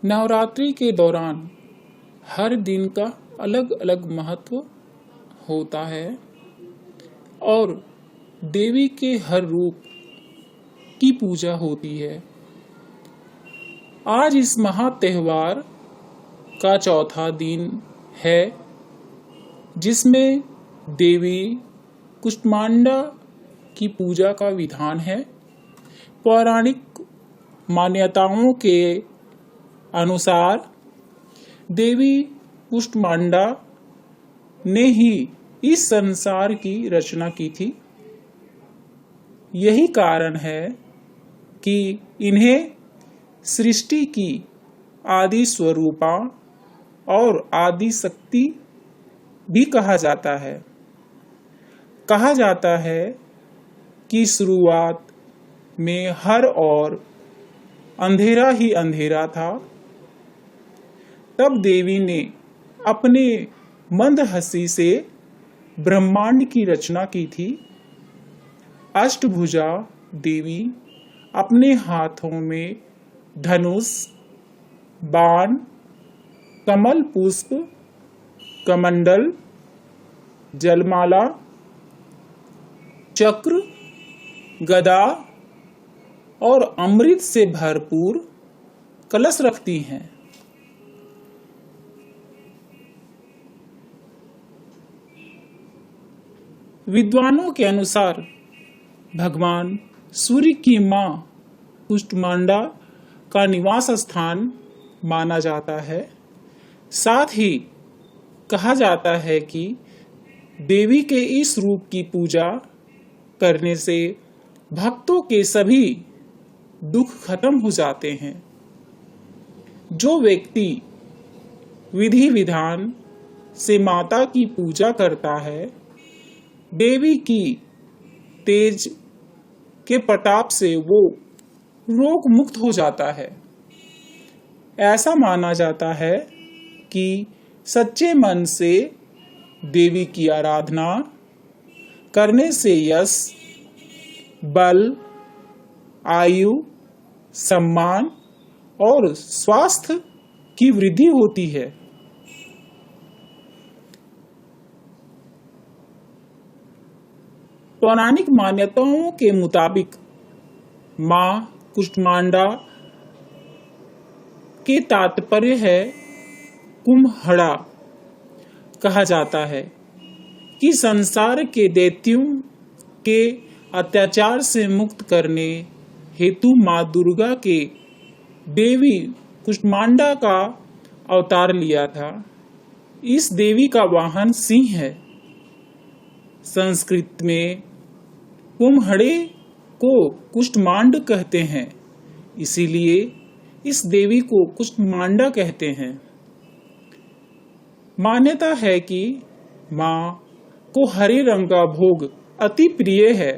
नवरात्रि के दौरान हर दिन का अलग अलग महत्व होता है और देवी के हर रूप की पूजा होती है। आज इस महा त्योहार का चौथा दिन है जिसमें देवी कुष्मांडा की पूजा का विधान है। पौराणिक मान्यताओं के अनुसार देवी कुष्मांडा ने ही इस संसार की रचना की थी। यही कारण है कि इन्हें सृष्टि की आदि स्वरूपा और आदि शक्ति भी कहा जाता है। कहा जाता है कि शुरुआत में हर ओर अंधेरा ही अंधेरा था। तब देवी ने अपने मंद हंसी से ब्रह्मांड की रचना की थी। अष्टभुजा देवी अपने हाथों में धनुष, बाण, कमल पुष्प, कमंडल, जलमाला, चक्र, गदा और अमृत से भरपूर कलश रखती हैं। विद्वानों के अनुसार भगवान सूर्य की मां कुष्मांडा का निवास स्थान माना जाता है। साथ ही कहा जाता है कि देवी के इस रूप की पूजा करने से भक्तों के सभी दुख खत्म हो जाते हैं। जो व्यक्ति विधि विधान से माता की पूजा करता है, देवी की तेज के प्रताप से वो रोग मुक्त हो जाता है। ऐसा माना जाता है कि सच्चे मन से देवी की आराधना करने से यश, बल, आयु, सम्मान और स्वास्थ्य की वृद्धि होती है। पौराणिक मान्यताओं के मुताबिक मां कुष्मांडा के तात्पर्य है कुम्हड़ा। कहा जाता है कि संसार के दैत्यों के अत्याचार से मुक्त करने हेतु मां दुर्गा के देवी कुष्मांडा का अवतार लिया था। इस देवी का वाहन सिंह है। संस्कृत में कुम्हड़े को कुष्मांड कहते हैं, इसीलिए इस देवी को कुष्मांडा कहते हैं। मान्यता है कि मां को हरे रंग का भोग अति प्रिय है।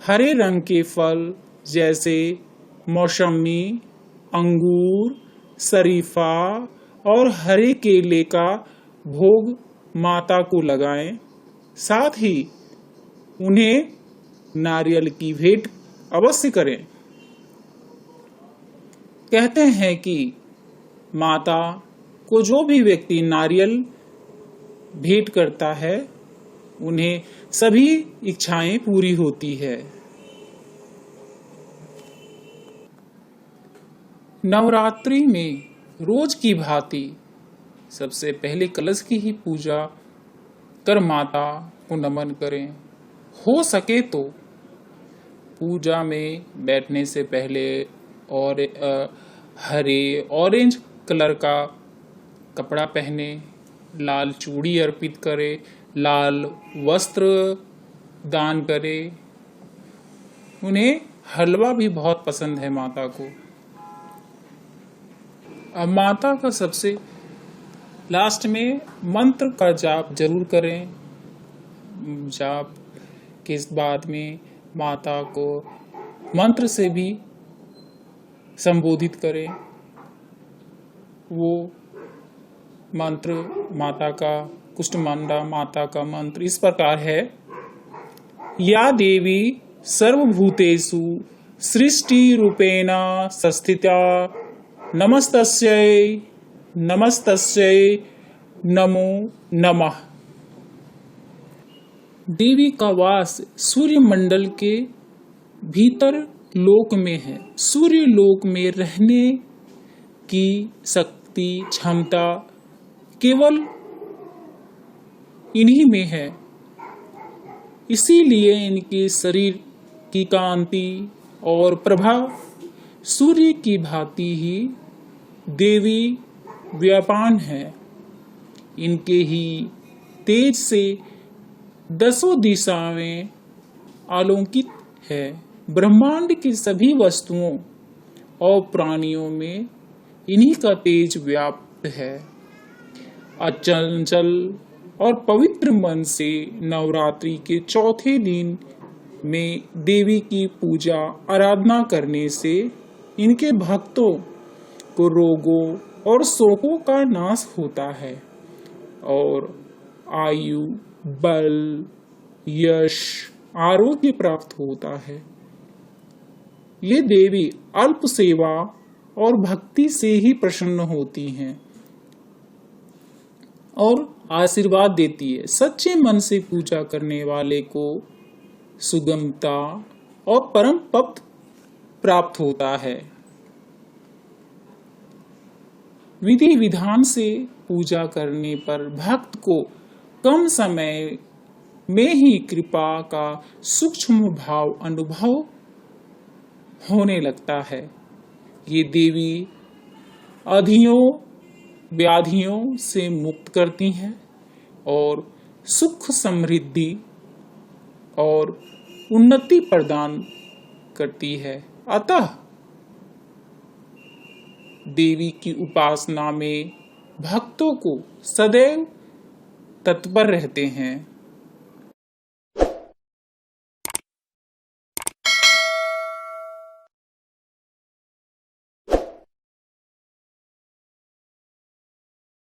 हरे रंग के फल जैसे मौसमी, अंगूर, शरीफा और हरे केले का भोग माता को लगाएं। साथ ही उन्हें नारियल की भेंट अवश्य करें। कहते हैं कि माता को जो भी व्यक्ति नारियल भेंट करता है, उन्हें सभी इच्छाएं पूरी होती है। नवरात्रि में रोज की भांति सबसे पहले कलश की ही पूजा कर माता को नमन करें। हो सके तो पूजा में बैठने से पहले और हरे ऑरेंज कलर का कपड़ा पहने, लाल चूड़ी अर्पित करे, लाल वस्त्र दान करे। उन्हें हलवा भी बहुत पसंद है माता को। अब माता का सबसे लास्ट में मंत्र का जाप जरूर करें। जाप के बाद में माता को मंत्र से भी संबोधित करें। वो मंत्र माता का, कुष्मांडा माता का मंत्र इस प्रकार है: या देवी सर्वभूतेषु सृष्टि रूपेण संस्थिता नमस्तस्यै नमस्तस्यै नमो नमः। देवी का वास सूर्य मंडल के भीतर लोक में है। सूर्य लोक में रहने की शक्ति क्षमता केवल इन्हीं में है। इसीलिए इनके शरीर की कांति और प्रभाव सूर्य की भांति ही देवी व्यापान है। इनके ही तेज से दसों दिशाएं आलोकित है। ब्रह्मांड की सभी वस्तुओं और प्राणियों में इन्हीं का तेज व्याप्त है। अचंचल और पवित्र मन से नवरात्रि के चौथे दिन में देवी की पूजा आराधना करने से इनके भक्तों को रोगों और शोकों का नाश होता है और आयु, बल, यश, आरोग्य प्राप्त होता है। ये देवी अल्प सेवा और भक्ति से ही प्रसन्न होती हैं और आशीर्वाद देती है। सच्चे मन से पूजा करने वाले को सुगमता और परम पद प्राप्त होता है। विधि विधान से पूजा करने पर भक्त को कम समय में ही कृपा का सूक्ष्म भाव अनुभव होने लगता है। ये देवी आधियों व्याधियों से मुक्त करती हैं और सुख समृद्धि और उन्नति प्रदान करती है। अतः देवी की उपासना में भक्तों को सदैव तत्पर रहते हैं।